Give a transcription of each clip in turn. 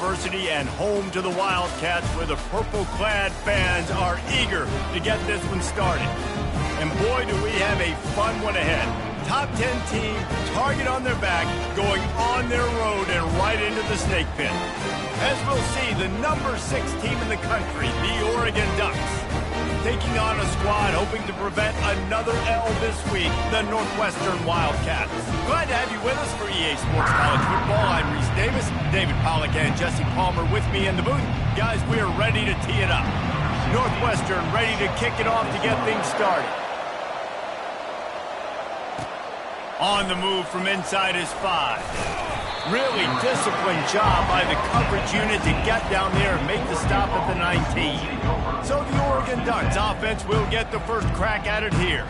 University and home to the Wildcats, where the purple-clad fans are eager to get this one started. And boy, do we have a fun one ahead. Top 10 team, target on their back, going on their road and right into the snake pit. As we'll see, the number 6 team in the country, the Oregon Ducks, taking on a squad hoping to prevent another L this week, the Northwestern Wildcats. Glad to have you with us for EA Sports College Football. I'm Reese Davis, David Pollack and Jesse Palmer with me in the booth. Guys, we are ready to tee it up. Northwestern ready to kick it off to get things started. On the move from inside his 5. Really disciplined job by the coverage unit to get down there and make the stop at the 19. So the Oregon Ducks offense will get the first crack at it here.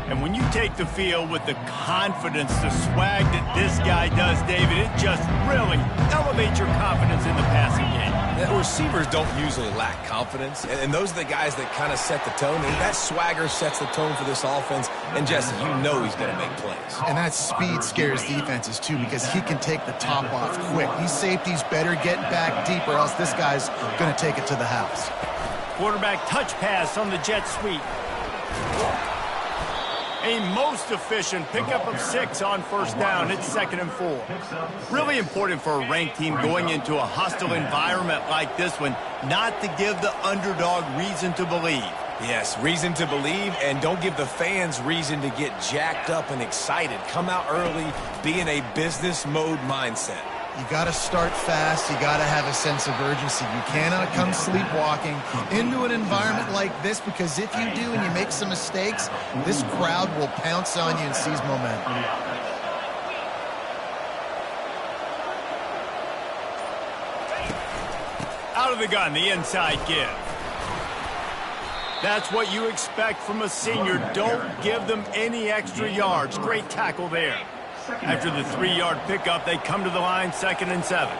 And when you take the field with the confidence, the swag that this guy does, David, it just really elevates your confidence in the passing game. The receivers don't usually lack confidence, and those are the guys that kind of set the tone. And that swagger sets the tone for this offense. And, Jesse, you know he's going to make plays. And that speed scares defenses, too, because he can take the top off quick. These safeties better get back deep, or else this guy's going to take it to the house. Quarterback touch pass on the jet sweep. A most efficient pickup of 6 on first down. It's 2nd and 4. Really important for a ranked team going into a hostile environment like this one, not to give the underdog reason to believe. Yes, reason to believe, and don't give the fans reason to get jacked up and excited. Come out early, be in a business mode mindset. You got to start fast. You got to have a sense of urgency. You cannot come sleepwalking into an environment like this, because if you do and you make some mistakes, this crowd will pounce on you and seize momentum. Out of the gun, the inside give. That's what you expect from a senior. Don't give them any extra yards. Great tackle there. After the 3-yard pickup, they come to the line, 2nd and 7.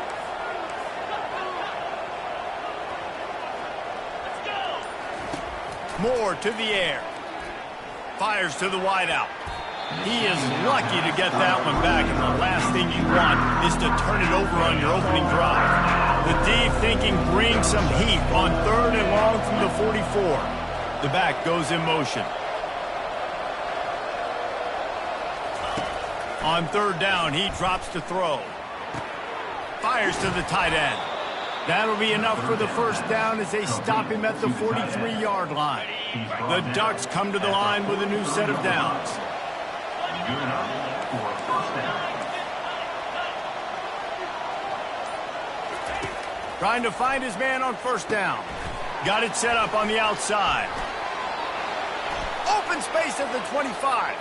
Moore to the air. Fires to the wideout. He is lucky to get that one back, and the last thing you want is to turn it over on your opening drive. The D thinking bring some heat on 3rd and long from the 44. The back goes in motion. On 3rd down, he drops to throw. Fires to the tight end. That'll be enough for the first down as they stop him at the 43-yard line. The Ducks come to the line with a new set of downs. Trying to find his man on first down. Got it set up on the outside. Open space at the 25.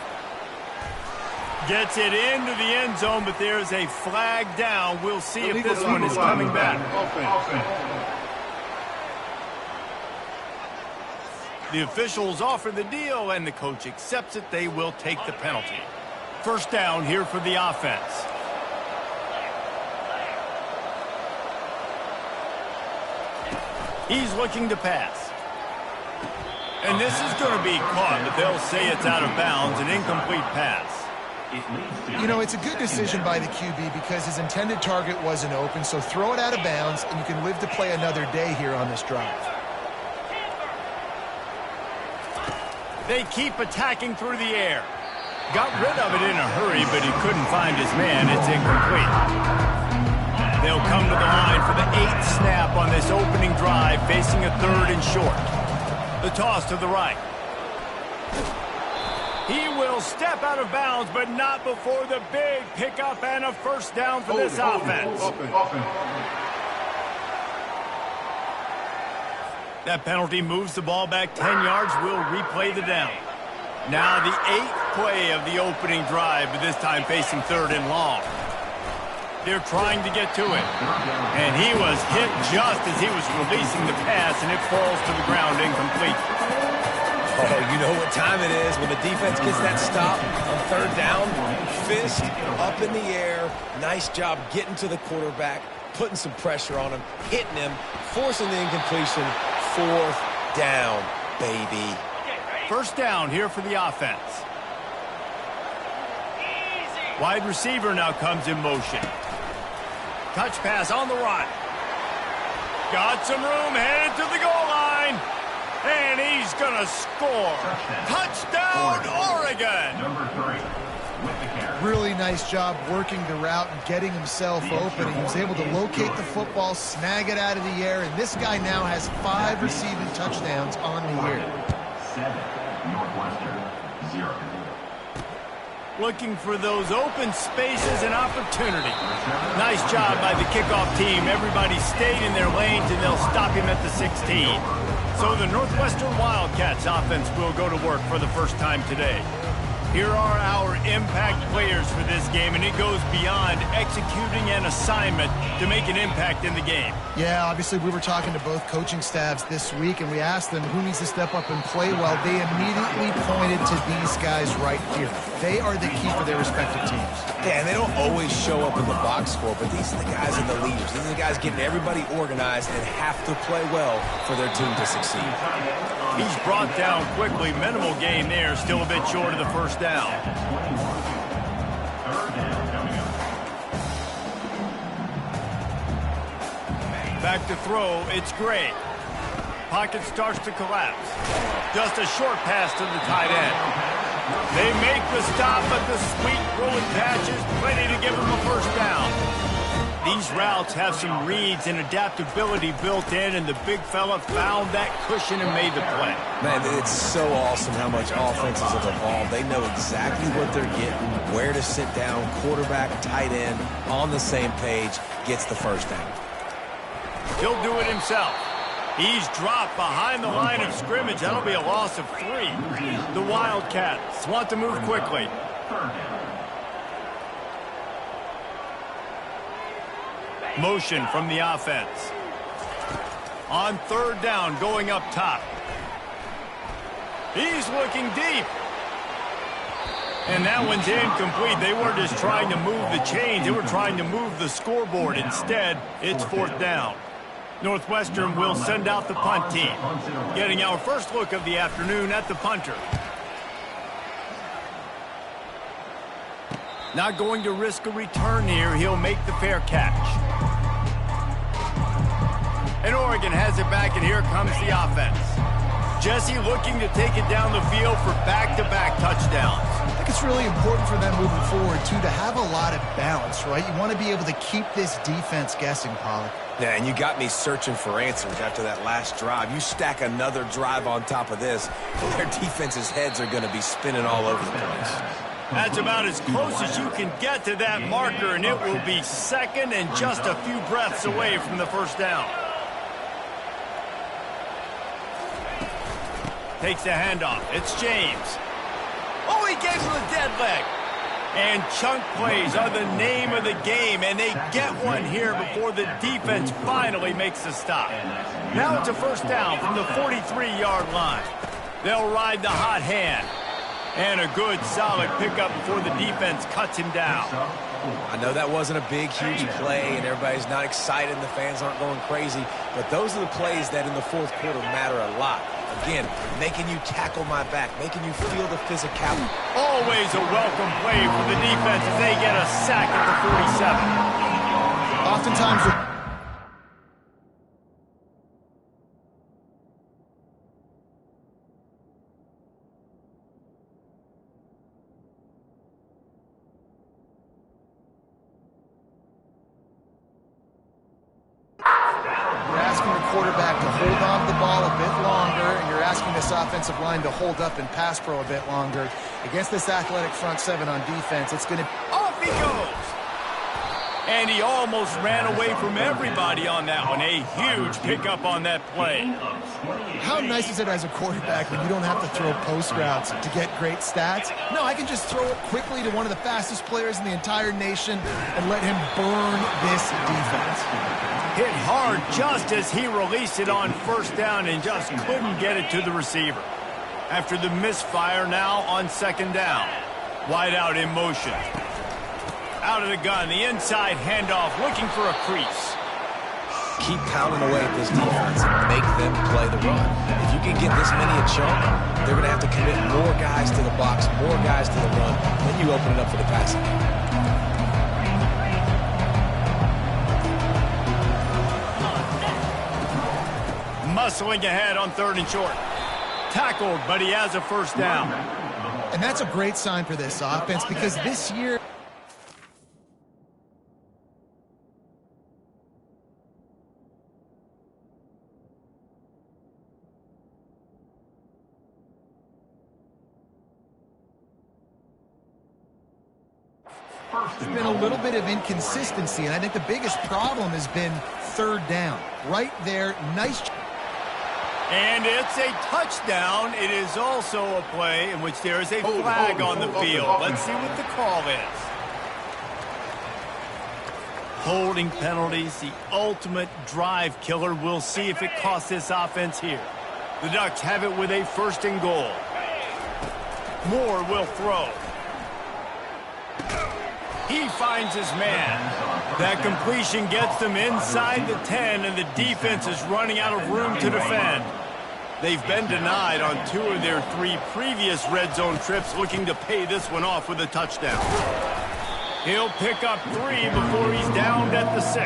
Gets it into the end zone, but there's a flag down. We'll see if this one is coming back. The officials offer the deal, and the coach accepts it. They will take the penalty. First down here for the offense. He's looking to pass. And this is going to be caught, but they'll say it's out of bounds, an incomplete pass. You know, it's a good decision by the QB because his intended target wasn't open, so throw it out of bounds, and you can live to play another day here on this drive. They keep attacking through the air. Got rid of it in a hurry, but he couldn't find his man. It's incomplete. They'll come to the line for the 8th snap on this opening drive, facing a 3rd and short. The toss to the right. He will step out of bounds, but not before the big pickup and a first down for this offense. That penalty moves the ball back 10 yards. We'll replay the down. Now the 8th play of the opening drive, but this time facing 3rd and long. They're trying to get to it. And he was hit just as he was releasing the pass, and it falls to the ground incomplete. Oh, you know what time it is when the defense gets that stop on 3rd down. Fist up in the air. Nice job getting to the quarterback, putting some pressure on him, hitting him, forcing the incompletion. 4th down, baby. First down here for the offense. Wide receiver now comes in motion. Touch pass on the run. Got some room, headed to the goal line. And he's going to score. Touchdown, Oregon. Number 3 with the carry. Really nice job working the route and getting himself open. He was able to locate the football, snag it out of the air, and this guy now has 5 receiving touchdowns on the year. 7, Northwestern, 0. Looking for those open spaces and opportunity. Nice job by the kickoff team. Everybody stayed in their lanes, and they'll stop him at the 16. So the Northwestern Wildcats offense will go to work for the first time today. Here are our impact players for this game, and it goes beyond executing an assignment to make an impact in the game. Yeah, obviously we were talking to both coaching staffs this week, and we asked them who needs to step up and play well. They immediately pointed to these guys right here. They are the key for their respective teams. Yeah, and they don't always show up in the box score, but these are the guys and the leaders. These are the guys getting everybody organized and have to play well for their team to succeed. He's brought down quickly. Minimal gain there. Still a bit short of the first down. Back to throw. It's Gray. Pocket starts to collapse. Just a short pass to the tight end. They make the stop, but the sweet rolling catch is plenty to give them a first down. These routes have some reads and adaptability built in, and the big fella found that cushion and made the play. Man, it's so awesome how much offenses have evolved. They know exactly what they're getting, where to sit down, quarterback, tight end, on the same page, gets the first down. He'll do it himself. He's dropped behind the line of scrimmage. That'll be a loss of 3. The Wildcats want to move quickly. Motion from the offense. On third down, going up top. He's looking deep. And that one's incomplete. They weren't just trying to move the chains. They were trying to move the scoreboard. Instead, it's fourth down. Northwestern will send out the punt team. Getting our first look of the afternoon at the punter. Not going to risk a return here. He'll make the fair catch. And Oregon has it back, and here comes the offense. Jesse looking to take it down the field for back-to-back touchdowns. I think it's really important for them moving forward, too, to have a lot of balance, right? You want to be able to keep this defense guessing, Pollock. Yeah, and you got me searching for answers after that last drive. You stack another drive on top of this, their defense's heads are going to be spinning all over the place. That's about as close as you can get to that marker, and it will be second and just a few breaths away from the first down. Takes the handoff. It's James. Oh, he gave him a dead leg. And chunk plays are the name of the game, and they get one here before the defense finally makes the stop. Now it's a first down from the 43-yard line. They'll ride the hot hand. And a good, solid pickup before the defense cuts him down. I know that wasn't a big, huge play, and everybody's not excited, and the fans aren't going crazy, but those are the plays that in the fourth quarter matter a lot. Again, making you tackle my back, making you feel the physicality. Always a welcome play for the defense as they get a sack at the 47. Oftentimes, quarterback to hold on to the ball a bit longer, and you're asking this offensive line to hold up and pass pro a bit longer. Against this athletic front seven on defense, it's going to... Off he goes! And he almost ran away from everybody on that one. A huge pickup on that play. How nice is it as a quarterback when you don't have to throw post routes to get great stats? No, I can just throw it quickly to one of the fastest players in the entire nation and let him burn this defense. Hit hard just as he released it on first down and just couldn't get it to the receiver. After the misfire, now on second down. Wide out in motion. Out of the gun, the inside handoff, looking for a crease. Keep pounding away at this defense. Make them play the run. If you can get this many a chunk, they're going to have to commit more guys to the box, more guys to the run. Then you open it up for the passing game. Hustling ahead on 3rd and short. Tackled, but he has a first down. And that's a great sign for this offense because this year, there's been a little bit of inconsistency, and I think the biggest problem has been 3rd down. Right there, nice. And it's a touchdown. It is also a play in which there is a flag on the field. Let's see what the call is. Holding penalties, the ultimate drive killer. We'll see if it costs this offense here. The Ducks have it with a 1st and goal. Moore will throw. He finds his man. That completion gets them inside the 10, and the defense is running out of room to defend. They've been denied on 2 of their 3 previous red zone trips, looking to pay this one off with a touchdown. He'll pick up 3 before he's downed at the 6.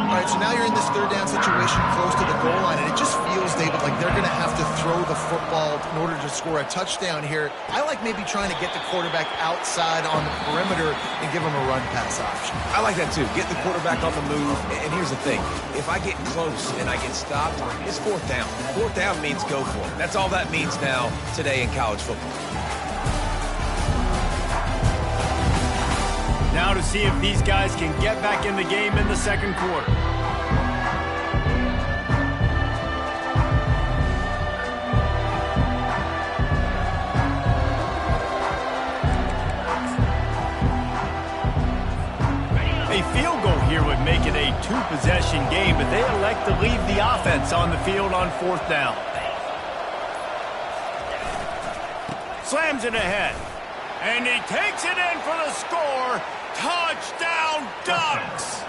All right, so now you're in this 3rd down situation close to the goal line, and it just feels, David, like they're going to have to throw the football in order to score a touchdown here. I like maybe trying to get the quarterback outside on the perimeter and give him a run-pass option. I like that, too. Get the quarterback on the move. And here's the thing. If I get close and I get stopped, it's 4th down. 4th down means go for it. That's all that means now today in college football. Now to see if these guys can get back in the game in the 2nd quarter. A field goal here would make it a 2-possession game, but they elect to leave the offense on the field on 4th down. Slams it ahead. And he takes it in for the score. Touchdown, Ducks!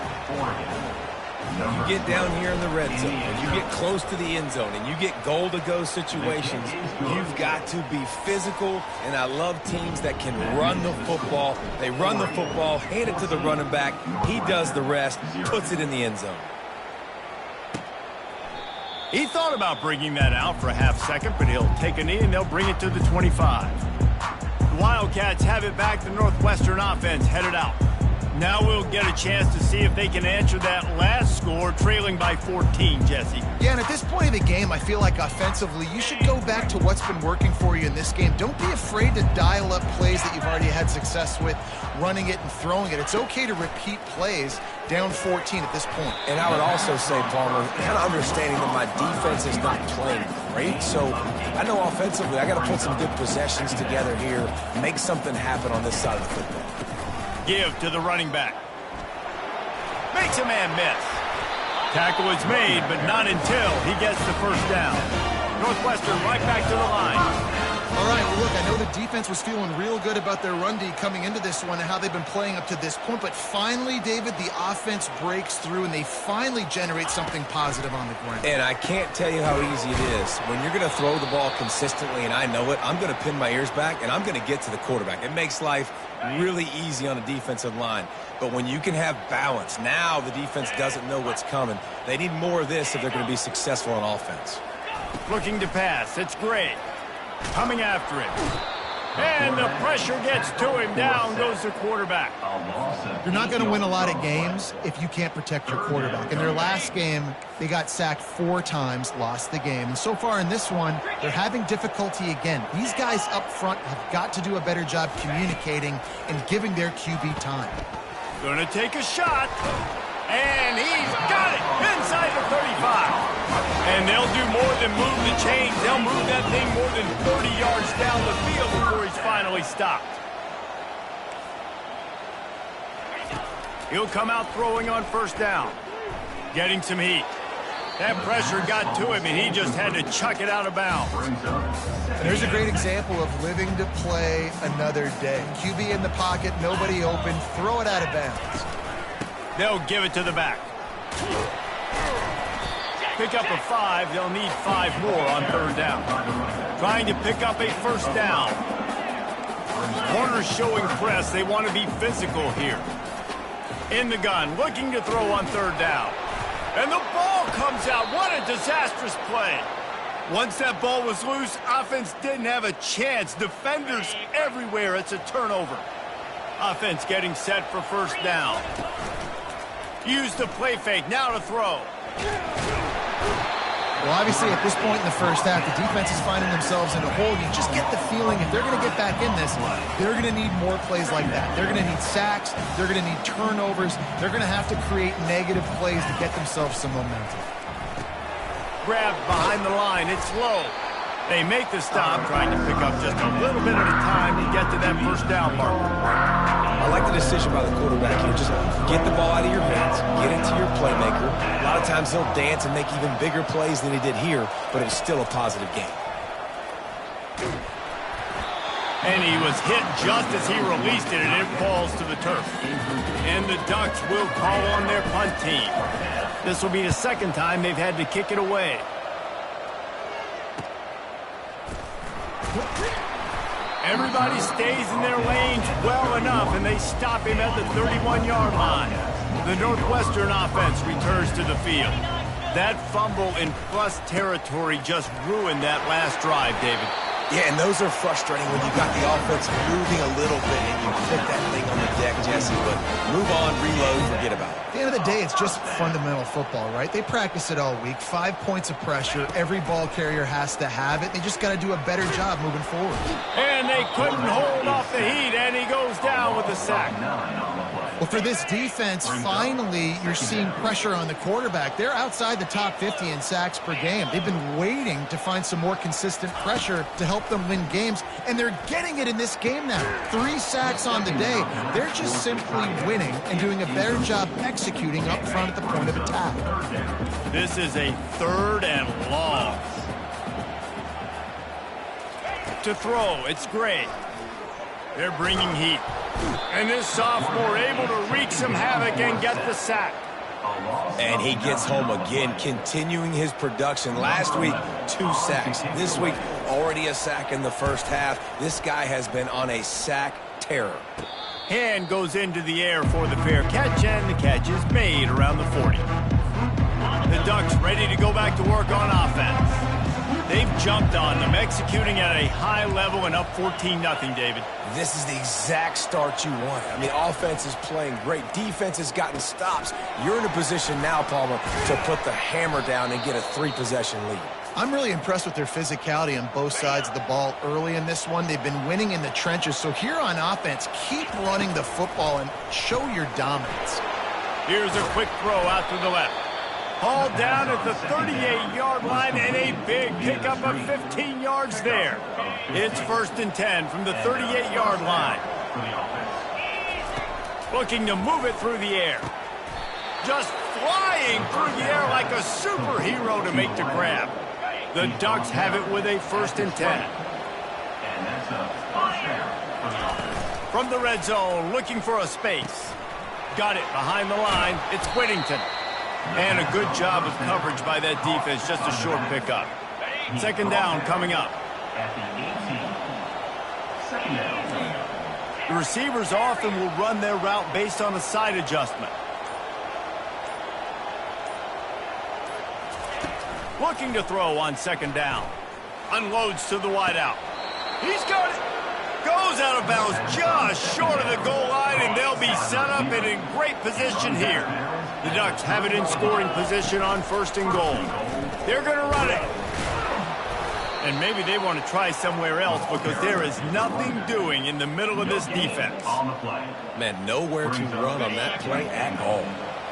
You get down here in the red zone, and you get close to the end zone, and you get goal-to-go situations, you've got to be physical, and I love teams that can run the football. They run the football, hand it to the running back. He does the rest, puts it in the end zone. He thought about bringing that out for a half second, but he'll take a knee, and they'll bring it to the 25. Wildcats have it back. The Northwestern offense headed out. Now we'll get a chance to see if they can answer that last score, trailing by 14, Jesse. Yeah, and at this point of the game, I feel like offensively, you should go back to what's been working for you in this game. Don't be afraid to dial up plays that you've already had success with, running it and throwing it. It's okay to repeat plays down 14 at this point. And I would also say, Palmer, kind of understanding that my defense is not playing great, so I know offensively I got to put some good possessions together here, make something happen on this side of the football. Give to the running back. Makes a man miss. Tackle is made, but not until he gets the 1st down. Northwestern right back to the line. All right, well, look, I know the defense was feeling real good about their run D coming into this one and how they've been playing up to this point, but finally, David, the offense breaks through and they finally generate something positive on the ground. And I can't tell you how easy it is. When you're going to throw the ball consistently, and I know it, I'm going to pin my ears back, and I'm going to get to the quarterback. It makes life really easy on a defensive line. But when you can have balance, now the defense doesn't know what's coming. They need more of this if they're going to be successful on offense. Looking to pass. It's Gray. Coming after him. And the pressure gets to him. Down goes the quarterback. You're not going to win a lot of games if you can't protect your quarterback. In their last game, they got sacked 4 times, lost the game. And so far in this one, they're having difficulty again. These guys up front have got to do a better job communicating and giving their QB time. Gonna take a shot. And he's got it inside the 35. And they'll do more than move the chains. They'll move that thing more than 30 yards down the field before he's finally stopped. He'll come out throwing on 1st down. Getting some heat. That pressure got to him, and he just had to chuck it out of bounds. And there's a great example of living to play another day. QB in the pocket, nobody open, throw it out of bounds. They'll give it to the back. Pick up a 5. They'll need 5 more on 3rd down. Trying to pick up a 1st down. Corners showing press. They want to be physical here. In the gun, looking to throw on 3rd down. And the ball comes out. What a disastrous play. Once that ball was loose, offense didn't have a chance. Defenders everywhere. It's a turnover. Offense getting set for first down. Use the play fake. Now to throw. Well, obviously, at this point in the first half, the defense is finding themselves in a hole. You just get the feeling if they're going to get back in this, they're going to need more plays like that. They're going to need sacks. They're going to need turnovers. They're going to have to create negative plays to get themselves some momentum. Grabbed behind the line. It's low. They make the stop, trying to pick up just a little bit at a time to get to that first down marker. I like the decision by the quarterback here. Just get the ball out of your hands, get it to your playmaker. A lot of times he'll dance and make even bigger plays than he did here, but it was still a positive game. And he was hit just as he released it, and it falls to the turf. And the Ducks will call on their punt team. This will be the second time they've had to kick it away. Everybody stays in their lanes well enough, and they stop him at the 31-yard line. The Northwestern offense returns to the field. That fumble in plus territory just ruined that last drive, David. Yeah, and those are frustrating when you got the offense moving a little bit and you put that thing on the deck, Jesse. But move on, reload, forget about it. At the end of the day, it's just fundamental football, right? They practice it all week. 5 points of pressure. Every ball carrier has to have it. They just got to do a better job moving forward. And they couldn't hold off the heat, and he goes down with a sack. Well, for this defense, finally, you're seeing pressure on the quarterback. They're outside the top 50 in sacks per game. They've been waiting to find some more consistent pressure to help them win games, and they're getting it in this game now. 3 sacks on the day. They're just simply winning and doing a better job executing up front at the point of attack. This is a 3rd and long. To throw, it's Gray. They're bringing heat. And this sophomore able to wreak some havoc and get the sack. And he gets home again, continuing his production. Last week, 2 sacks. This week, already a sack in the first half. This guy has been on a sack terror. Hand goes into the air for the fair catch, and the catch is made around the 40. The Ducks ready to go back to work on offense. They've jumped on them, executing at a high level and up 14-0, David. This is the exact start you want. I mean, offense is playing great. Defense has gotten stops. You're in a position now, Palmer, to put the hammer down and get a 3-possession lead. I'm really impressed with their physicality on both sides of the ball early in this one. They've been winning in the trenches. So here on offense, keep running the football and show your dominance. Here's a quick throw out to the left. Hauled down at the 38-yard line, and a big pickup of 15 yards there. It's 1st and 10 from the 38-yard line. Looking to move it through the air. Just flying through the air like a superhero to make the grab. The Ducks have it with a 1st and 10. From the red zone, looking for a space. Got it behind the line. It's Whittington. And a good job of coverage by that defense. Just a short pickup. 2nd down coming up. The receivers often will run their route based on a side adjustment. Looking to throw on 2nd down. Unloads to the wideout. He's got it. Goes out of bounds just short of the goal line, and they'll be set up and in great position here. The Ducks have it in scoring position on 1st and goal. They're going to run it. And maybe they want to try somewhere else because there is nothing doing in the middle of this defense. Man, nowhere to run on that play at all.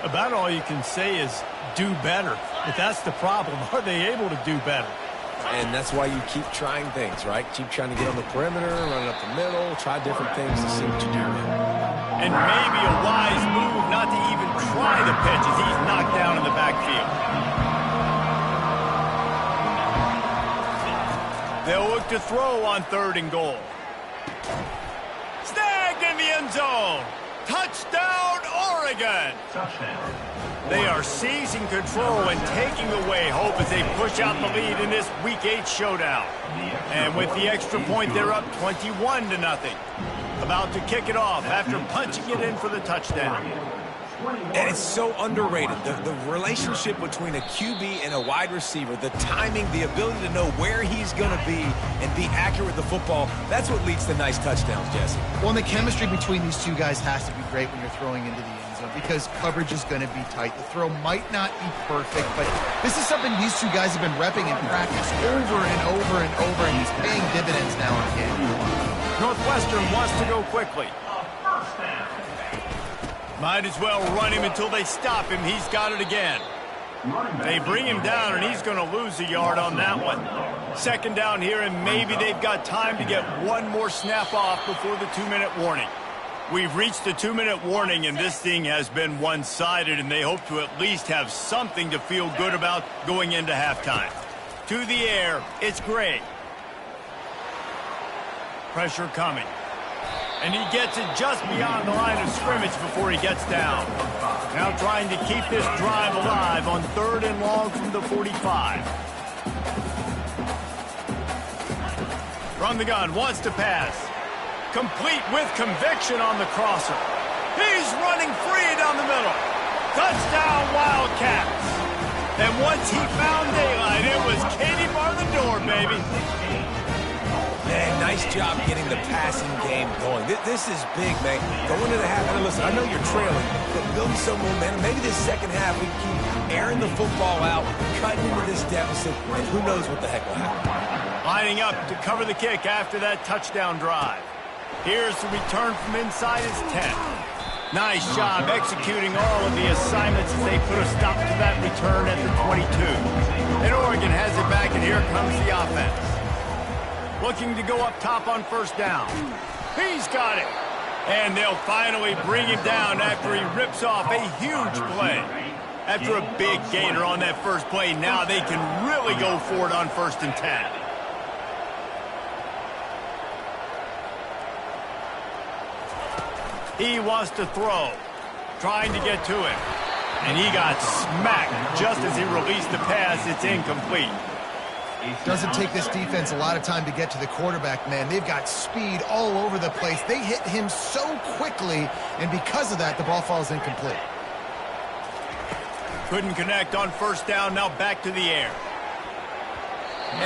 About all you can say is do better. But that's the problem. Are they able to do better? And that's why you keep trying things, right? Keep trying to get on the perimeter, run it up the middle, try different things to see what you do. And maybe a wise move not to even try the pitch as he's knocked down in the backfield. They'll look to throw on 3rd and goal. Snagged in the end zone. Touchdown, Oregon. They are seizing control and taking away hope as they push out the lead in this Week 8 showdown. And with the extra point, they're up 21-0. About to kick it off after punching it in for the touchdown. And it's so underrated. The relationship between a QB and a wide receiver, the timing, the ability to know where he's going to be and be accurate with the football, that's what leads to nice touchdowns, Jesse. Well, and the chemistry between these two guys has to be great when you're throwing into the end zone because coverage is going to be tight. The throw might not be perfect, but this is something these two guys have been repping in practice over and over and over, and he's paying dividends now and again. Northwestern wants to go quickly. Might as well run him until they stop him. He's got it again. They bring him down, and he's going to lose a yard on that one. Second down here, and maybe they've got time to get one more snap off before the 2-minute warning. We've reached the 2-minute warning, and this thing has been one-sided, and they hope to at least have something to feel good about going into halftime. To the air, it's Gray. Pressure coming. And he gets it just beyond the line of scrimmage before he gets down. Now trying to keep this drive alive on 3rd and long from the 45. From the gun, wants to pass. Complete with conviction on the crosser. He's running free down the middle. Touchdown, Wildcats. And once he found daylight, it was Katie bar the door, baby. Man, nice job getting the passing game going. This is big, man. Going into the half, and listen, I know you're trailing, but building some momentum. Maybe this second half we keep airing the football out, cutting into this deficit, and who knows what the heck will happen. Lining up to cover the kick after that touchdown drive. Here's the return from inside his 10. Nice job executing all of the assignments as they put a stop to that return at the 22. And Oregon has it back, and here comes the offense. Looking to go up top on 1st down. He's got it. And they'll finally bring him down after he rips off a huge play. After a big gainer on that first play, now they can really go for it on 1st and 10. He wants to throw. Trying to get to him. And he got smacked just as he released the pass. It's incomplete. Doesn't take this defense a lot of time to get to the quarterback, man. They've got speed all over the place. They hit him so quickly, and because of that, the ball falls incomplete. Couldn't connect on 1st down, now back to the air.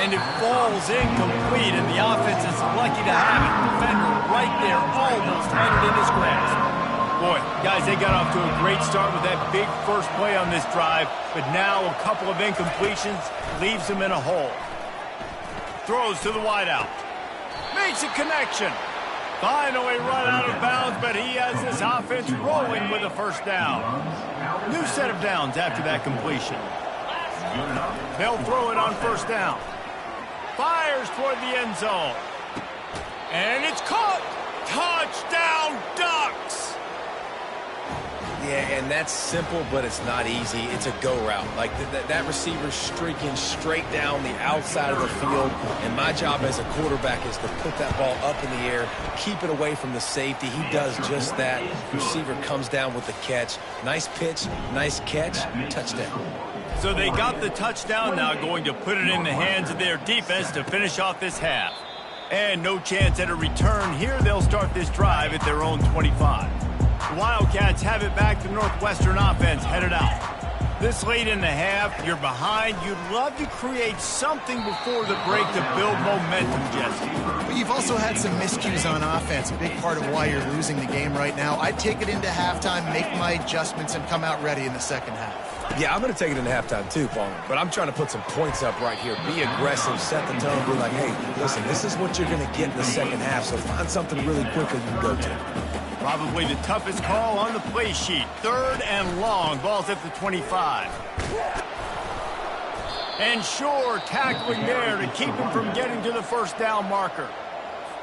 And it falls incomplete, and the offense is lucky to have it. Defender right there, almost had it in his grasp. Boy, guys, they got off to a great start with that big first play on this drive, but now a couple of incompletions leaves them in a hole. Throws to the wideout. Makes a connection. Finally run out of bounds, but he has this offense rolling with a 1st down. New set of downs after that completion. They'll throw it on 1st down. Fires toward the end zone. And it's caught. Touchdown, Ducks! Yeah, and that's simple, but it's not easy. It's a go route. Like that receiver's streaking straight down the outside of the field, and my job as a quarterback is to put that ball up in the air, keep it away from the safety. He does just that. Receiver comes down with the catch. Nice pitch, nice catch, touchdown. So they got the touchdown, now going to put it in the hands of their defense to finish off this half. And no chance at a return here. They'll start this drive at their own 25. The Wildcats have it back. The Northwestern offense headed out. This late in the half, you're behind. You'd love to create something before the break to build momentum, Jesse. But you've also had some miscues on offense, a big part of why you're losing the game right now. I'd take it into halftime, make my adjustments, and come out ready in the second half. Yeah, I'm going to take it into halftime too, Paul. But I'm trying to put some points up right here. Be aggressive, set the tone, be like, hey, listen, this is what you're going to get in the second half, so find something really quickly you can go to. Probably the toughest call on the play sheet. 3rd and long. Ball's at the 25. And Shore tackling there to keep him from getting to the 1st down marker.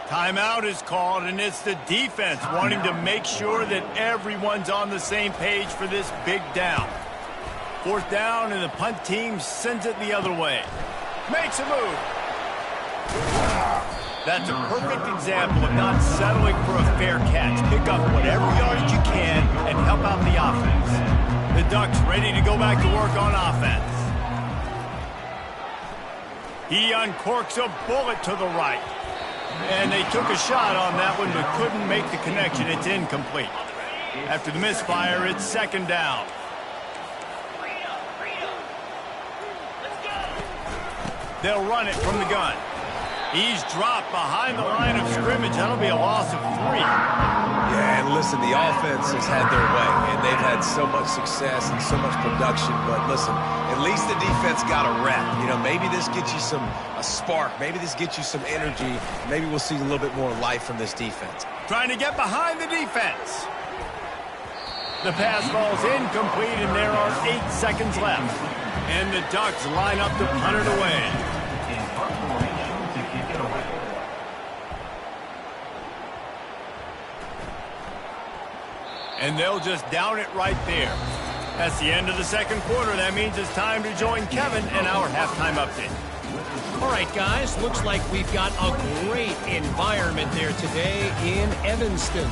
Timeout is called, and it's the defense wanting to make sure that everyone's on the same page for this big down. 4th down, and the punt team sends it the other way. Makes a move. That's a perfect example of not settling for a fair catch. Pick up whatever yardage you can and help out the offense. The Ducks ready to go back to work on offense. He uncorks a bullet to the right. And they took a shot on that one but couldn't make the connection. It's incomplete. After the misfire, it's second down. They'll run it from the gun. He's dropped behind the line of scrimmage. That'll be a loss of 3. Yeah, and listen, the offense has had their way, and they've had so much success and so much production. But listen, at least the defense got a rep. You know, maybe this gets you a spark. Maybe this gets you some energy. Maybe we'll see a little bit more life from this defense. Trying to get behind the defense. The pass falls incomplete, and there are 8 seconds left. And the Ducks line up to punt it away. And they'll just down it right there. That's the end of the second quarter. That means it's time to join Kevin and our halftime update. All right, guys, looks like we've got a great environment there today in Evanston.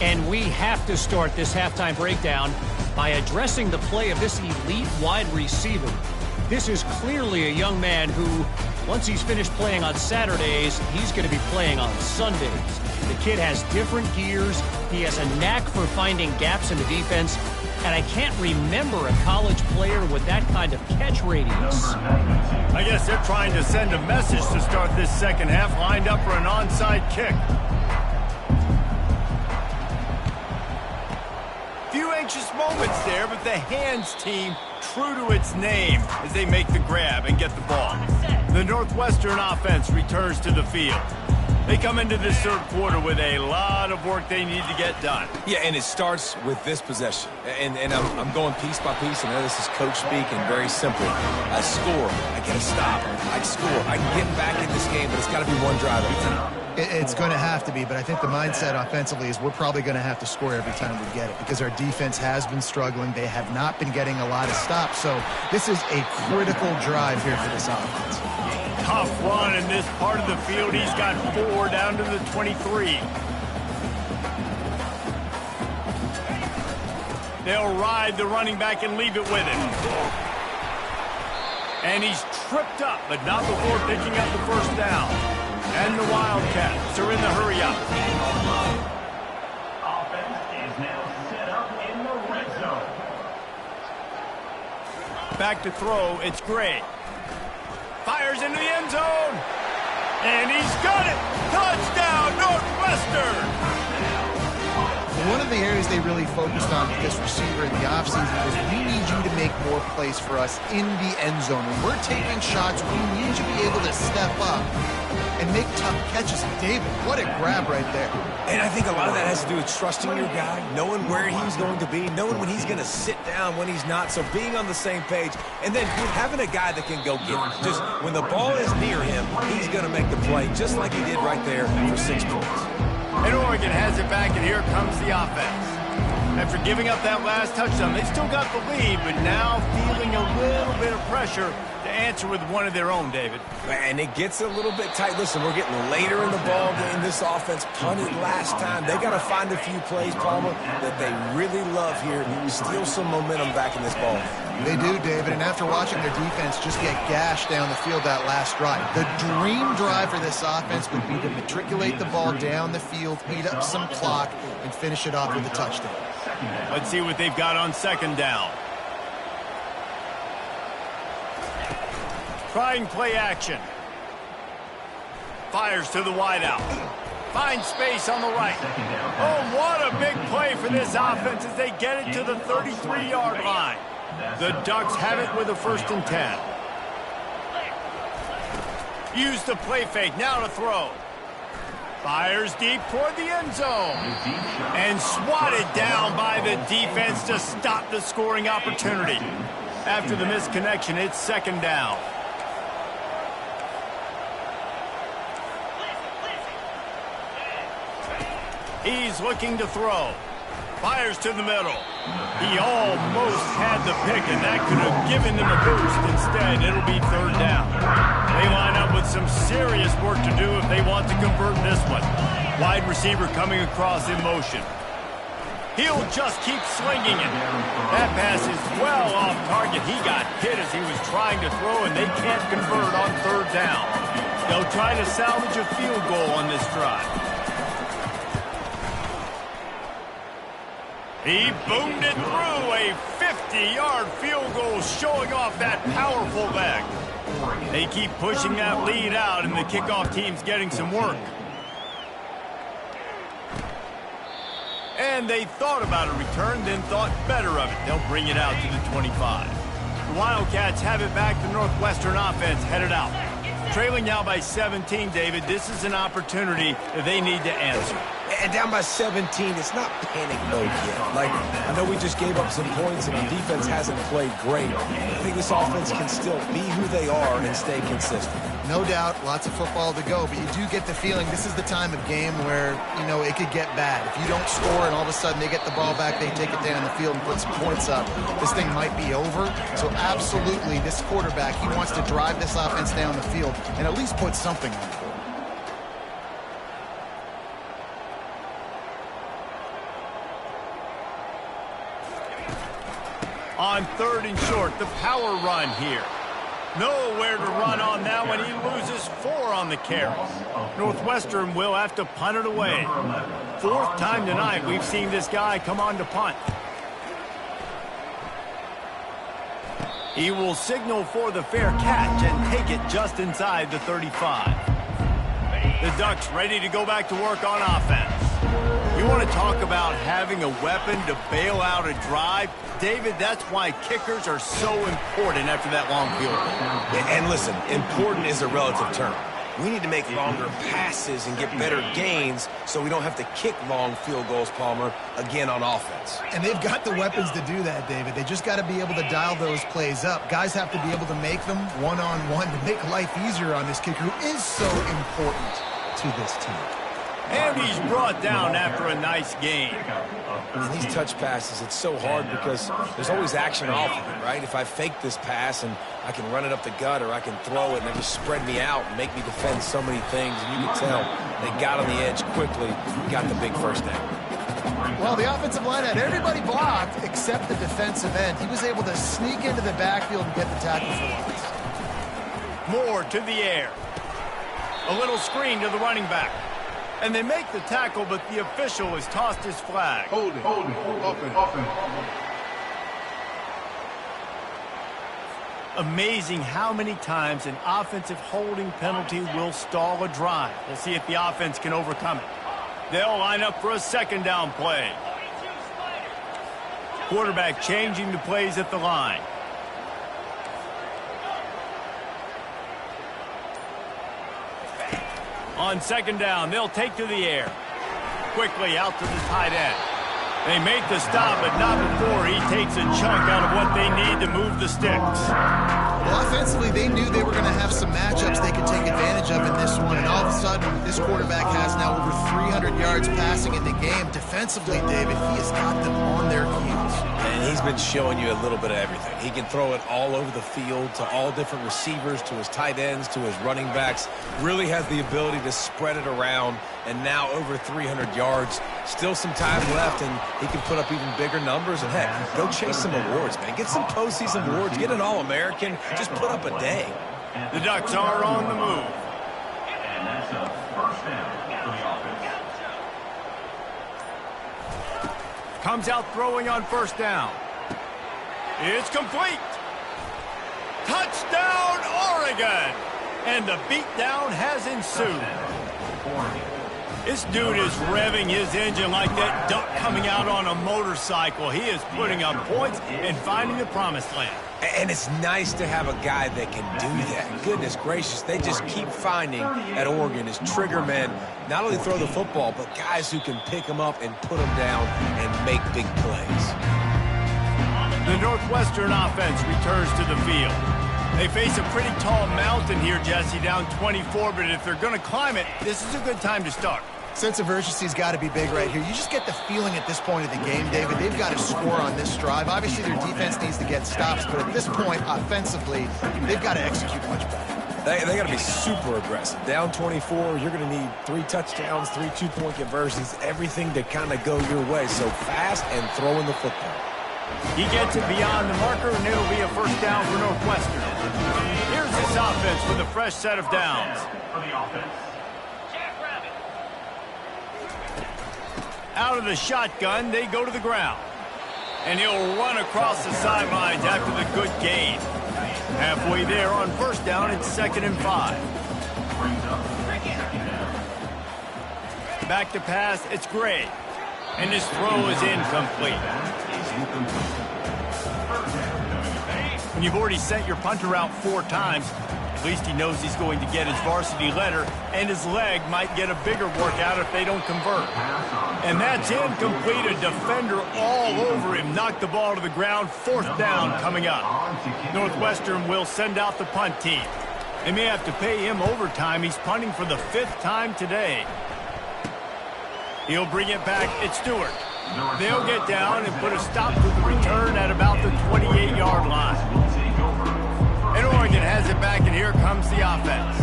And we have to start this halftime breakdown by addressing the play of this elite wide receiver. This is clearly a young man who, once he's finished playing on Saturdays, he's going to be playing on Sundays. The kid has different gears. He has a knack for finding gaps in the defense. And I can't remember a college player with that kind of catch radius. I guess they're trying to send a message to start this second half, lined up for an onside kick. Few anxious moments there, but the hands team true to its name as they make the grab and get the ball. The Northwestern offense returns to the field. They come into this third quarter with a lot of work they need to get done. Yeah, and it starts with this possession. And I'm going piece by piece. I know this is coach speak and very simple. I score. I get a stop. I score. I can get back in this game, but it's got to be one drive at a time. It's going to have to be, but I think the mindset offensively is we're probably going to have to score every time we get it because our defense has been struggling. They have not been getting a lot of stops, so this is a critical drive here for this offense. Tough run in this part of the field. He's got 4 down to the 23. They'll ride the running back and leave it with him. And he's tripped up, but not before picking up the first down. And the Wildcats are in the hurry-up. Offense is now set up in the red zone. Back to throw, it's Gray. Fires into the end zone. And he's got it. Touchdown, Northwestern. One of the areas they really focused on with this receiver in the offseason was we need you to make more plays for us in the end zone. When we're taking shots, we need you to be able to step up and make tough catches. And David, what a grab right there. And I think a lot of that has to do with trusting your guy, knowing where he's going to be, knowing when he's going to sit down, when he's not. So being on the same page, and then having a guy that can go get it. Just when the ball is near him, he's going to make the play, just like he did right there for 6 points. And Oregon has it back, and here comes the offense. After giving up that last touchdown, they still got the lead, but now feeling a little bit of pressure to answer with one of their own, David. And it gets a little bit tight. Listen, we're getting later in the ball game. This offense punted last time. They got to find a few plays, Palmer, that they really love here. Steal some momentum back in this ball. They do, David, and after watching their defense just get gashed down the field that last drive, the dream drive for this offense would be to matriculate the ball down the field, eat up some clock, and finish it off with a touchdown. Let's see what they've got on second down. Trying play action. Fires to the wideout. Finds space on the right. Oh, what a big play for this offense as they get it to the 33-yard line. The Ducks have it with a 1st and 10. Use the play fake, now to throw. Fires deep toward the end zone. And swatted down by the defense to stop the scoring opportunity. After the misconnection, it's second down. He's looking to throw. Fires to the middle. He almost had the pick, and that could have given them a boost. Instead, it'll be third down. They line up with some serious work to do if they want to convert this one. Wide receiver coming across in motion. He'll just keep slinging it. That pass is well off target. He got hit as he was trying to throw, and they can't convert on third down. They'll try to salvage a field goal on this drive. He boomed it through a 50-yard field goal, showing off that powerful leg. They keep pushing that lead out, and the kickoff team's getting some work. And they thought about a return, then thought better of it. They'll bring it out to the 25. The Wildcats have it back. The Northwestern offense headed out. Trailing now by 17, David. This is an opportunity that they need to answer. And down by 17, it's not panic mode yet. Like, I know we just gave up some points and our defense hasn't played great. I think this offense can still be who they are and stay consistent. No doubt, lots of football to go, but you do get the feeling this is the time of game where, you know, it could get bad. If you don't score and all of a sudden they get the ball back, they take it down the field and put some points up, this thing might be over. So absolutely, this quarterback, he wants to drive this offense down the field and at least put something on the board. On 3rd and short, the power run here. Nowhere to run on that one. He loses 4 on the carry. Northwestern will have to punt it away. 4th time tonight we've seen this guy come on to punt. He will signal for the fair catch and take it just inside the 35. The Ducks ready to go back to work on offense. You want to talk about having a weapon to bail out a drive? David, that's why kickers are so important after that long field goal. And listen, important is a relative term. We need to make longer passes and get better gains so we don't have to kick long field goals, Palmer, again on offense. And they've got the weapons to do that, David. They just got to be able to dial those plays up. Guys have to be able to make them one-on-one to make life easier on this kicker who is so important to this team. And he's brought down after a nice game. And these touch passes, it's so hard because there's always action off of it, right? If I fake this pass and I can run it up the gut or I can throw it and they just spread me out and make me defend so many things. And you can tell they got on the edge quickly, got the big first down. Well, the offensive line had everybody blocked except the defensive end. He was able to sneak into the backfield and get the tackle for loss. More to the air. A little screen to the running back. And they make the tackle, but the official has tossed his flag. Hold it. Offense. Amazing how many times an offensive holding penalty will stall a drive. We'll see if the offense can overcome it. They'll line up for a 2nd down play. Quarterback changing the plays at the line. On 2nd down, they'll take to the air. Quickly out to the tight end. They make the stop, but not before he takes a chunk out of what they need to move the sticks. Well, offensively, they knew they were going to have some matchups they could take advantage of in this one, and all of a sudden, this quarterback has now over 300 yards passing in the game. Defensively, David, he has got them on their heels. And he's been showing you a little bit of everything. He can throw it all over the field to all different receivers, to his tight ends, to his running backs. Really has the ability to spread it around, and now over 300 yards. Still some time left, and he can put up even bigger numbers. And, heck, go chase some awards, man. Get some postseason awards. Get an All-American. Just put up a day. The Ducks are on the move. And that's a 1st down for the offense. Comes out throwing on 1st down. It's complete. Touchdown, Oregon. And the beatdown has ensued. This dude is revving his engine like that duck coming out on a motorcycle. He is putting up points and finding the promised land. And it's nice to have a guy that can do that. Goodness gracious, they just keep finding at Oregon is trigger men, not only throw the football, but guys who can pick them up and put them down and make big plays. The Northwestern offense returns to the field. They face a pretty tall mountain here, Jesse, down 24, but if they're going to climb it, this is a good time to start. Sense of urgency's got to be big right here. You just get the feeling at this point of the game, David, they've got to score on this drive. Obviously, their defense needs to get stops, but at this point, offensively, they've got to execute much better. They got to be super aggressive. Down 24, you're going to need 3 touchdowns, 3 two-point conversions, everything to kind of go your way. So fast and throwing the football. He gets it beyond the marker, and it'll be a 1st down for Northwestern. Here's this offense with a fresh set of downs. For the offense. Out of the shotgun, they go to the ground. And he'll run across the sidelines after the good gain. Halfway there on first down, it's 2nd and 5. Back to pass, it's Gray. And his throw is incomplete. When you've already sent your punter out 4 times, at least he knows he's going to get his varsity letter, and his leg might get a bigger workout if they don't convert. And that's incomplete. A defender all over him. Knocked the ball to the ground. 4th down coming up. Northwestern will send out the punt team. They may have to pay him overtime. He's punting for the 5th time today. He'll bring it back. It's Stewart. They'll get down and put a stop to the return at about the 28-yard line. And Oregon has it back, and here comes the offense.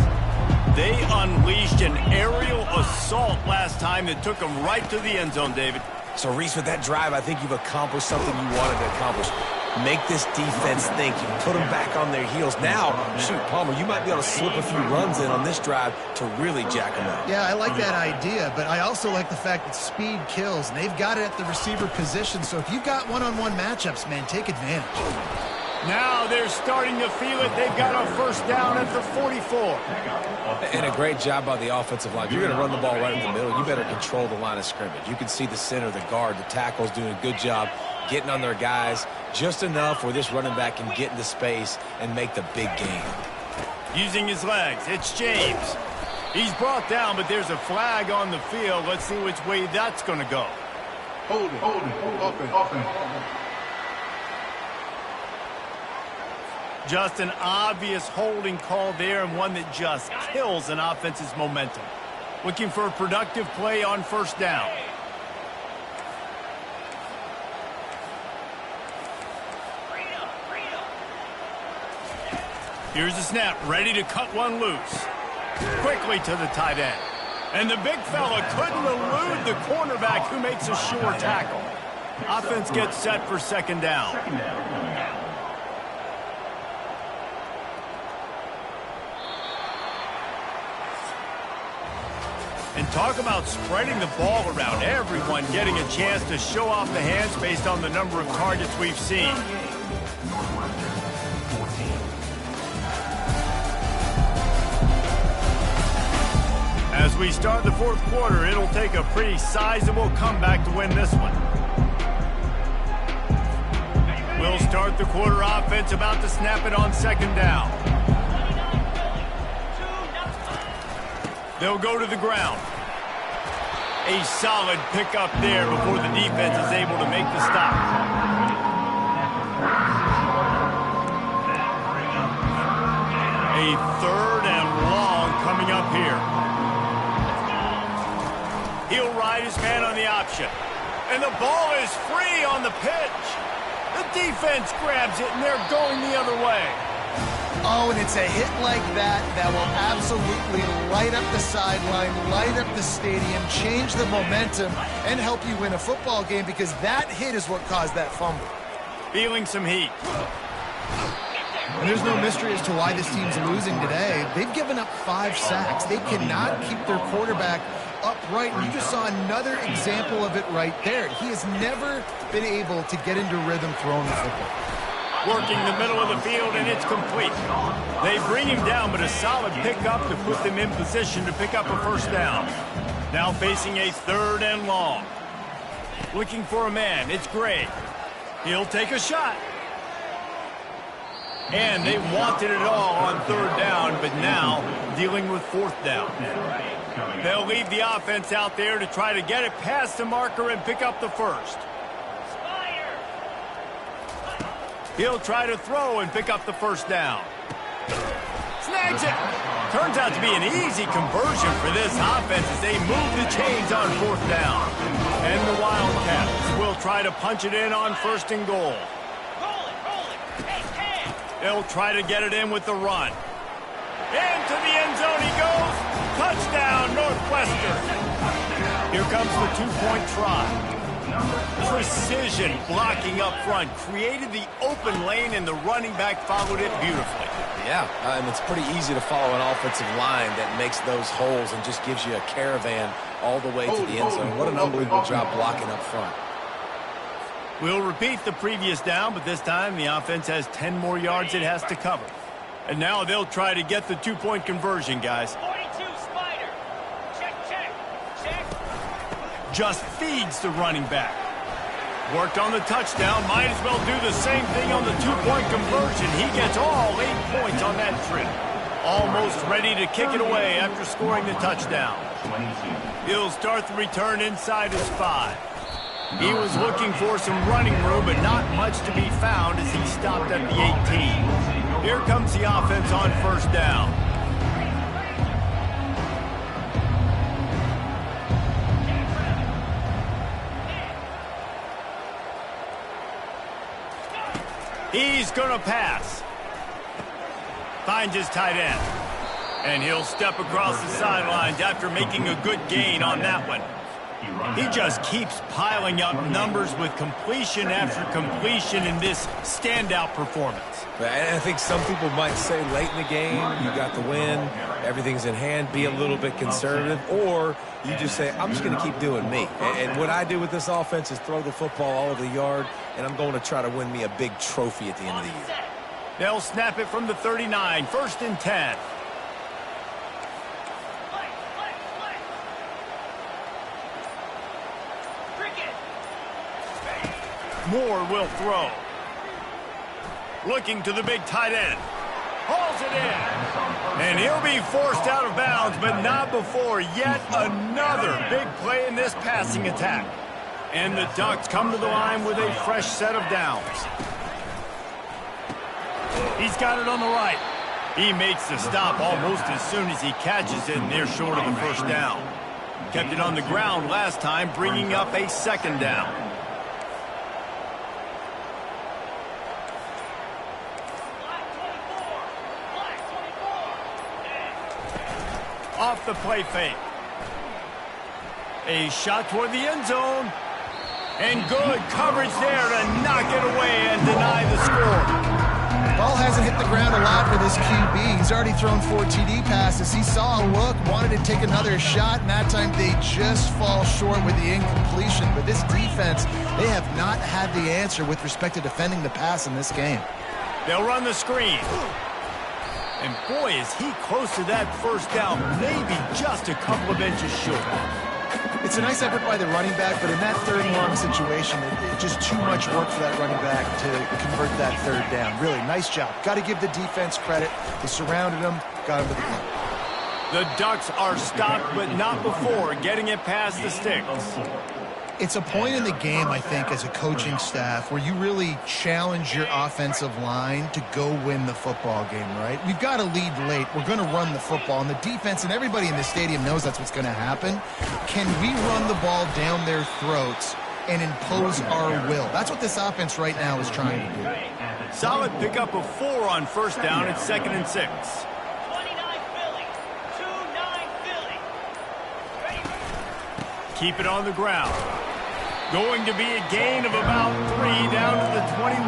They unleashed an aerial assault last time that took them right to the end zone, David. So, Reese, with that drive, I think you've accomplished something you wanted to accomplish. Make this defense think. You put them back on their heels. Now, shoot, Palmer, you might be able to slip a few runs in on this drive to really jack them up. Yeah, I like that idea, but I also like the fact that speed kills, and they've got it at the receiver position. So if you've got one-on-one matchups, man, take advantage. Now they're starting to feel it. They've got a first down at the 44. And a great job by the offensive line. You're going to run the ball right in the middle. You better control the line of scrimmage. You can see the center, the guard, the tackle's doing a good job getting on their guys just enough where this running back can get into space and make the big gain. Using his legs, it's James. He's brought down, but there's a flag on the field. Let's see which way that's going to go. Hold it. Offense. Just an obvious holding call there, and one that just kills an offense's momentum. Looking for a productive play on first down. Here's the snap, ready to cut one loose. Quickly to the tight end. And the big fella couldn't elude the cornerback, who makes a sure tackle. Offense gets set for 2nd down. And talk about spreading the ball around. Everyone getting a chance to show off the hands based on the number of targets we've seen. As we start the 4th quarter, it'll take a pretty sizable comeback to win this one. We'll start the quarter offense, about to snap it on 2nd down. They'll go to the ground. A solid pickup there before the defense is able to make the stop. A 3rd and long coming up here. He'll ride his man on the option. And the ball is free on the pitch. The defense grabs it, and they're going the other way. Oh, and it's a hit like that that will absolutely light up the sideline, light up the stadium, change the momentum, and help you win a football game, because that hit is what caused that fumble. Feeling some heat. And there's no mystery as to why this team's losing today. They've given up 5 sacks. They cannot keep their quarterback upright, and you just saw another example of it right there. He has never been able to get into rhythm throwing the football. Working the middle of the field, and it's complete. They bring him down, but a solid pickup to put them in position to pick up a first down. Now facing a 3rd and long. Looking for a man, it's Gray. He'll take a shot. And they wanted it all on 3rd down, but now dealing with 4th down. They'll leave the offense out there to try to get it past the marker and pick up the first. He'll try to throw and pick up the first down. Snags it. Turns out to be an easy conversion for this offense as they move the chains on 4th down. And the Wildcats will try to punch it in on 1st and goal. They'll try to get it in with the run. Into the end zone he goes. Touchdown, Northwestern. Here comes the 2-point try. Precision blocking up front. Created the open lane, and the running back followed it beautifully. Yeah, and it's pretty easy to follow an offensive line that makes those holes and just gives you a caravan all the way to the end zone. What an unbelievable job blocking up front. We'll repeat the previous down, but this time the offense has 10 more yards it has to cover. And now they'll try to get the two-point conversion, guys. 42 Spider. Check, check, check. Just feeds the running back. Worked on the touchdown. Might as well do the same thing on the two-point conversion. He gets all 8 points on that trip. Almost ready to kick it away after scoring the touchdown. He'll start the return inside his 5. He was looking for some running room, but not much to be found as he stopped at the 18. Here comes the offense on first down. He's going to pass. Finds his tight end. And he'll step across the sidelines after making a good gain on that one. He just keeps piling up numbers with completion after completion in this standout performance. And I think some people might say late in the game, you got the win, everything's in hand, be a little bit conservative, or you just say, I'm just going to keep doing me. And what I do with this offense is throw the football all over the yard, and I'm going to try to win me a big trophy at the end of the year. They'll snap it from the 39, 1st and 10. Moore will throw. Looking to the big tight end. Hauls it in. And he'll be forced out of bounds, but not before yet another big play in this passing attack. And the Ducks come to the line with a fresh set of downs. He's got it on the right. He makes the stop almost as soon as he catches it, and they're short of the first down. Kept it on the ground last time, bringing up a second down. Off the play fake. A shot toward the end zone. And good coverage there to knock it away and deny the score. Ball hasn't hit the ground a lot for this QB. He's already thrown 4 TD passes. He saw a look, wanted to take another shot, and that time they just fall short with the incompletion. But this defense, they have not had the answer with respect to defending the pass in this game. They'll run the screen. And boy, is he close to that first down, maybe just a couple of inches short. It's a nice effort by the running back, but in that third and long situation, it's just too much work for that running back to convert that third down. Really, nice job. Got to give the defense credit. They surrounded him, got him to the ground. The Ducks are stopped, but not before getting it past the sticks. It's a point in the game, I think, as a coaching staff where you really challenge your offensive line to go win the football game, right? We've got to lead late. We're going to run the football, and the defense and everybody in the stadium knows that's what's going to happen. Can we run the ball down their throats and impose our will? That's what this offense right now is trying to do. Solid pickup of 4 on first down at 2nd and 6. 29 Philly. 2-9 Philly. Ready? Keep it on the ground. Going to be a gain of about 3 down to the 21.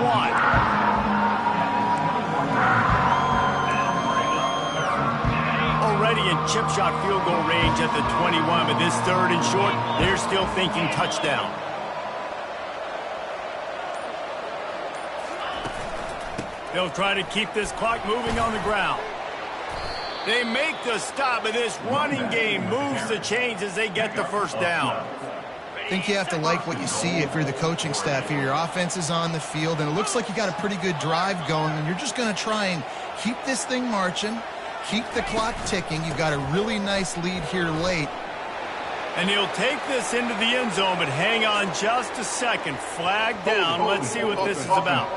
Already in chip shot field goal range at the 21, but this 3rd and short, they're still thinking touchdown. They'll try to keep this clock moving on the ground. They make the stop, but this running game moves the chains as they get the first down. I think you have to like what you see if you're the coaching staff here. Your offense is on the field, and it looks like you got a pretty good drive going, and you're just going to try and keep this thing marching, keep the clock ticking. You've got a really nice lead here late. And he'll take this into the end zone, but hang on just a second. Flag down. Let's see what this is about.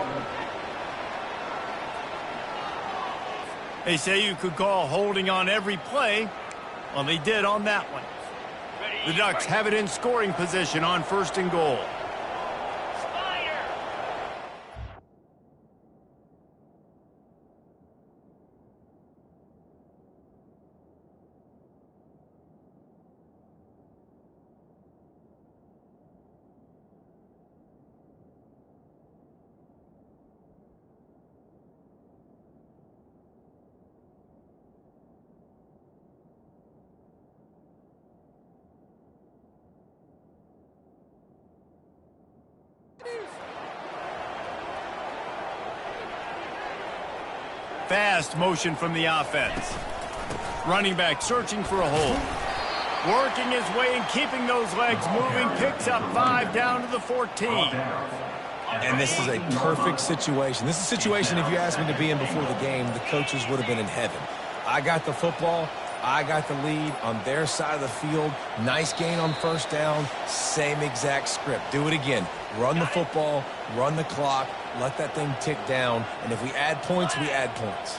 They say you could call holding on every play. Well, they did on that one. The Ducks have it in scoring position on 1st and goal. fast motion from the offense. Running back searching for a hole. Working his way and keeping those legs moving. Picks up 5 down to the 14. And this is a perfect situation. This is a situation, if you asked me to be in before the game, the coaches would have been in heaven. I got the football. I got the lead on their side of the field. Nice gain on first down. Same exact script. Do it again. Run the football, run the clock, let that thing tick down. And if we add points, we add points.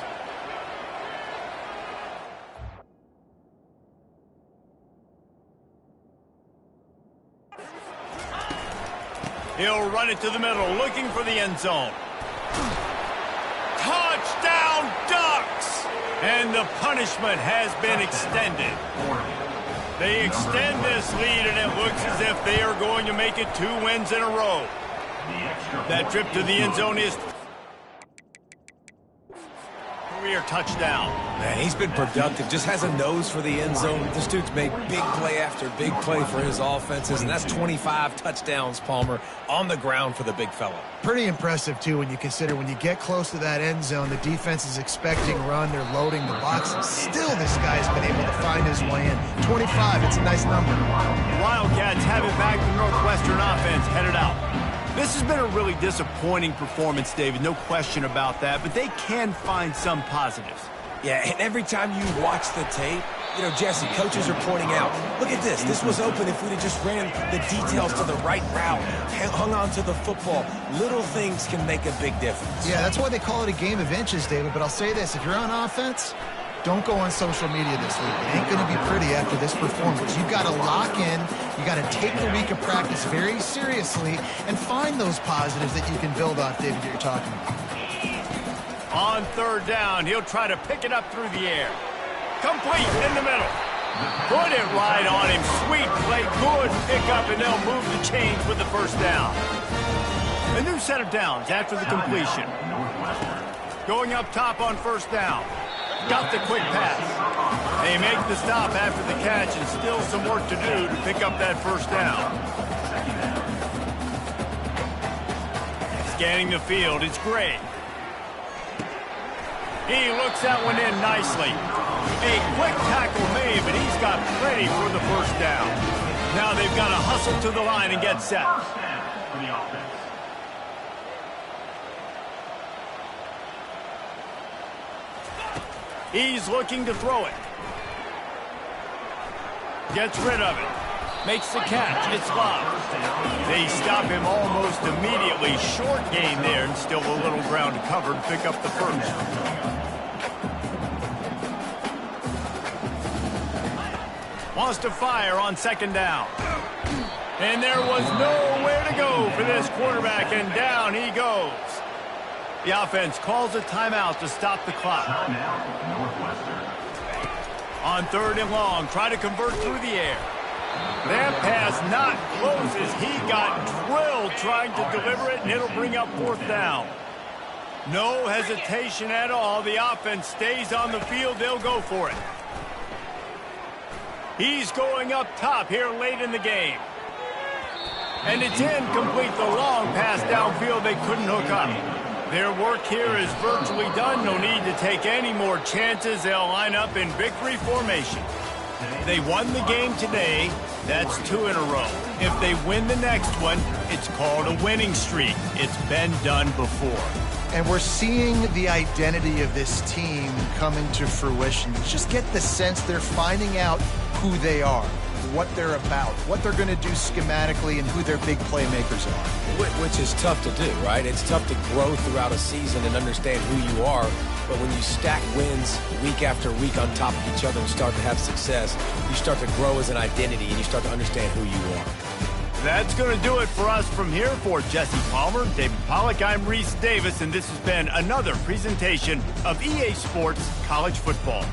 He'll run it to the middle, looking for the end zone. Touchdown, Ducks! And the punishment has been extended. They extend this lead, and it looks as if they are going to make it 2 wins in a row. That trip to the end zone is career touchdown. Man, he's been productive. Just has a nose for the end zone. This dude's made big play after big play for his offenses, and that's 25 touchdowns, Palmer, on the ground for the big fella. Pretty impressive, too, when you consider when you get close to that end zone, the defense is expecting run, they're loading the box, and still this guy's been able to find his way in. 25, it's a nice number. Wildcats have it back. The Northwestern offense headed out. This has been a really disappointing performance, David, no question about that, but they can find some positives. Yeah, and every time you watch the tape, you know, Jesse, coaches are pointing out, look at this. This was open if we'd have just ran the details to the right route, hung on to the football. Little things can make a big difference. Yeah, that's why they call it a game of inches, David, but I'll say this. If you're on offense, don't go on social media this week. It ain't going to be pretty after this performance. You've got to lock in. You got to take the week of practice very seriously and find those positives that you can build off, David, that you're talking about. On third down, he'll try to pick it up through the air. Complete in the middle. Put it right on him. Sweet play, good pick up, and they'll move the chains with the first down. A new set of downs after the completion. Going up top on first down. Got the quick pass. They make the stop after the catch, and still some work to do to pick up that first down. Scanning the field, it's Gray. He looks that one in nicely. A quick tackle made, but he's got plenty for the first down. Now they've got to hustle to the line and get set. He's looking to throw it. Gets rid of it. Makes the catch. It's locked. They stop him almost immediately. Short gain there, and still a little ground to cover to pick up the first. Wants to fire on second down. And there was nowhere to go for this quarterback, and down he goes. The offense calls a timeout to stop the clock. On third and long, try to convert through the air. That pass not close as he got drilled trying to deliver it, and it'll bring up fourth down. No hesitation at all. The offense stays on the field. They'll go for it. He's going up top here late in the game. And it's incomplete. The long pass downfield they couldn't hook up. Their work here is virtually done. No need to take any more chances. They'll line up in victory formation. They won the game today. That's 2 in a row. If they win the next one, it's called a winning streak. It's been done before. And we're seeing the identity of this team coming to fruition. You just get the sense they're finding out who they are, what they're about, what they're going to do schematically, and who their big playmakers are. Which is tough to do, right? It's tough to grow throughout a season and understand who you are. But when you stack wins week after week on top of each other and start to have success, you start to grow as an identity and you start to understand who you are. That's going to do it for us from here. For Jesse Palmer, David Pollack, I'm Reese Davis, and this has been another presentation of EA Sports College Football.